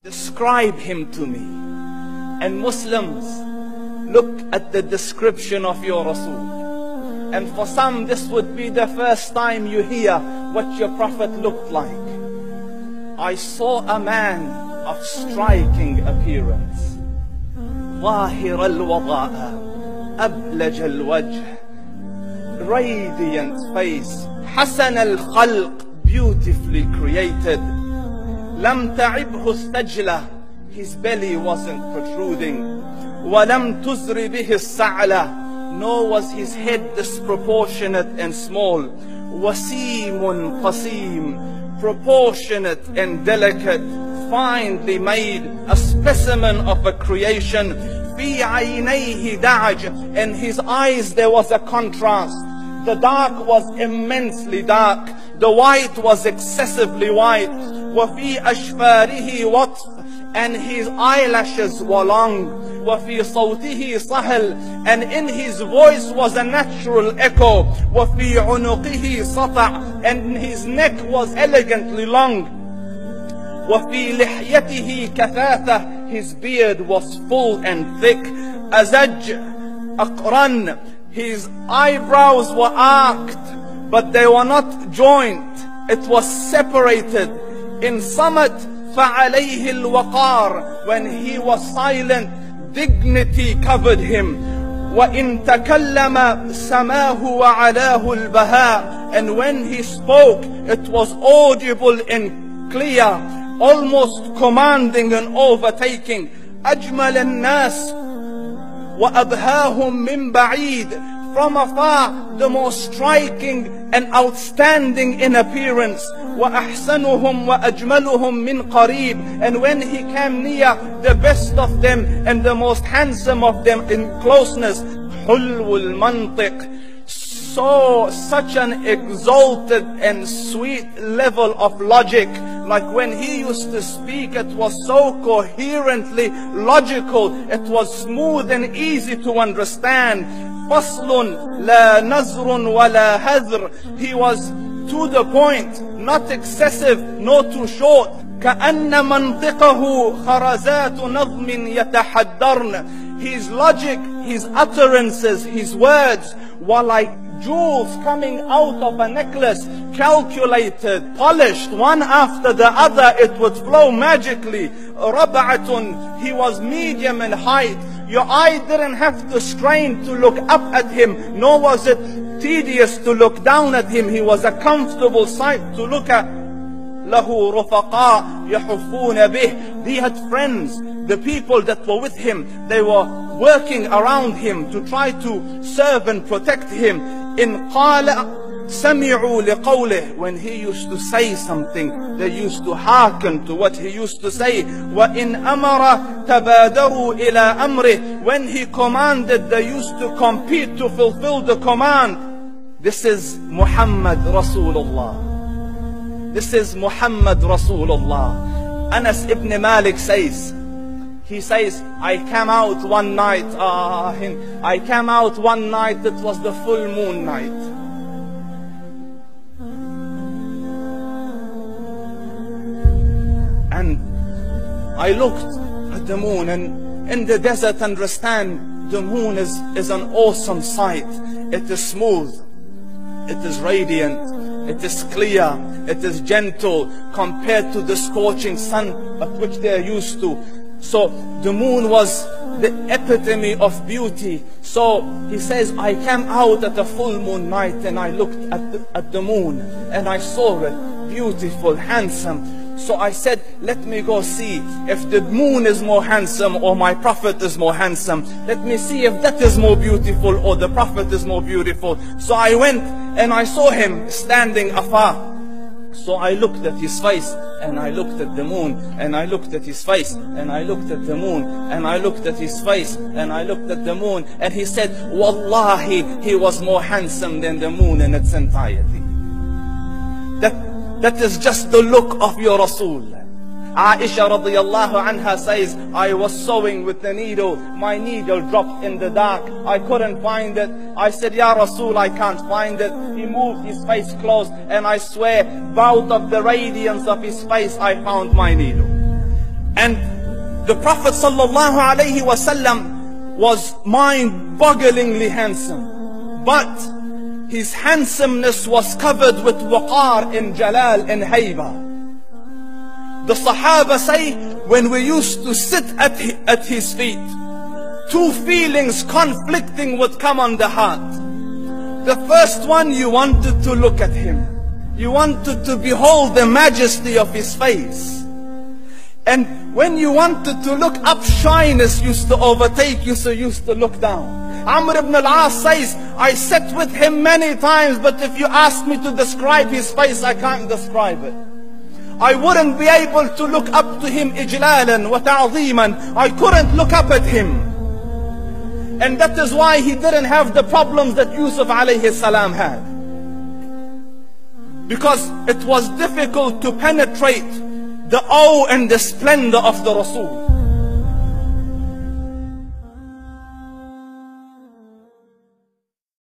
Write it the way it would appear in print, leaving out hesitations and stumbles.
Describe him to me. And Muslims, look at the description of your Rasul. And for some, this would be the first time you hear what your Prophet looked like. I saw a man of striking appearance. ظاهر الوضاء أبلج الوجه, radiant face, حسن الخلق, beautifully created. لم تعبه الثجلة, his belly wasn't protruding. ولم تزر به السعلة, nor was his head disproportionate and small. وسيم قسيم, proportionate and delicate, finely made, a specimen of a creation. في عينيه دعج, in his eyes there was a contrast. The dark was immensely dark, the white was excessively white. وفي أشفاره وطف, and his eyelashes were long. وفي صوته صهل, and in his voice was a natural echo. وفي عنقه سطع, and his neck was elegantly long. وفي لحيته كثافة, his beard was full and thick. أزج أقرن, his eyebrows were arched, but they were not joined, it was separated. In summit, فعليه الوقار, when he was silent, dignity covered him. وإن تكلم سماه وعلاه البهاء, and when he spoke, it was audible and clear, almost commanding and overtaking. أجمل الناس وأبهاهم من بعيد, from afar the most striking and outstanding in appearance. وأحسنهم وأجملهم من قريب, and when he came near, the best of them and the most handsome of them in closeness. حلو المنطق, such an exalted and sweet level of logic. Like when he used to speak, it was so coherently logical, it was smooth and easy to understand. فصل لا نزر ولا هذر, he was to the point, not excessive nor too short. كأن منطقه خرزات نظم يتحدرن, his logic, his utterances, his words were like jewels coming out of a necklace, calculated, polished, one after the other, it would flow magically. ربعة, he was medium in height. Your eye didn't have to strain to look up at him, nor was it tedious to look down at him. He was a comfortable sight to look at. له رفقاء يحفون به, he had friends, the people that were with him, they were working around him to try to serve and protect him. إن قال سمعوا لقوله, when he used to say something, they used to hearken to what he used to say. وإن أمر تبادروا إلى أمره, when he commanded, they used to compete to fulfill the command. This is Muhammad Rasulullah. This is Muhammad Rasulullah. Anas ibn Malik says, he says, I came out one night, it was the full moon night. And I looked at the moon, and in the desert, understand, the moon is an awesome sight. It is smooth, it is radiant, it is clear, it is gentle compared to the scorching sun at which they are used to. So the moon was the epitome of beauty. So he says, I came out at a full moon night and I looked at the moon and I saw it, beautiful, handsome. So I said, let me go see if the moon is more handsome or my Prophet is more handsome. Let me see if that is more beautiful or the Prophet is more beautiful. So I went and I saw him standing afar. So I looked at his face and I looked at the moon, and I looked at his face and I looked at the moon, and I looked at his face and I looked at the moon, and he said, Wallahi, he was more handsome than the moon in its entirety. That is just the look of your Rasul. Aisha radiyallahu anha says, I was sewing with the needle. My needle dropped in the dark. I couldn't find it. I said, Ya Rasul, I can't find it. He moved his face close, and I swear, out of the radiance of his face, I found my needle. And the Prophet sallallahu alaihi wasallam was mind-bogglingly handsome, but his handsomeness was covered with waqar and jalal and hayba. The Sahaba say, when we used to sit at his feet, two feelings conflicting would come on the heart. The first one, you wanted to look at him. You wanted to behold the majesty of his face. And when you wanted to look up, shyness used to overtake you, so you used to look down. Amr ibn al-As says, I sat with him many times, but if you ask me to describe his face, I can't describe it. I wouldn't be able to look up to him ijlalan wa ta'zeeman. I couldn't look up at him. And that is why he didn't have the problems that Yusuf alayhi salam had. Because it was difficult to penetrate the awe and the splendor of the Rasul.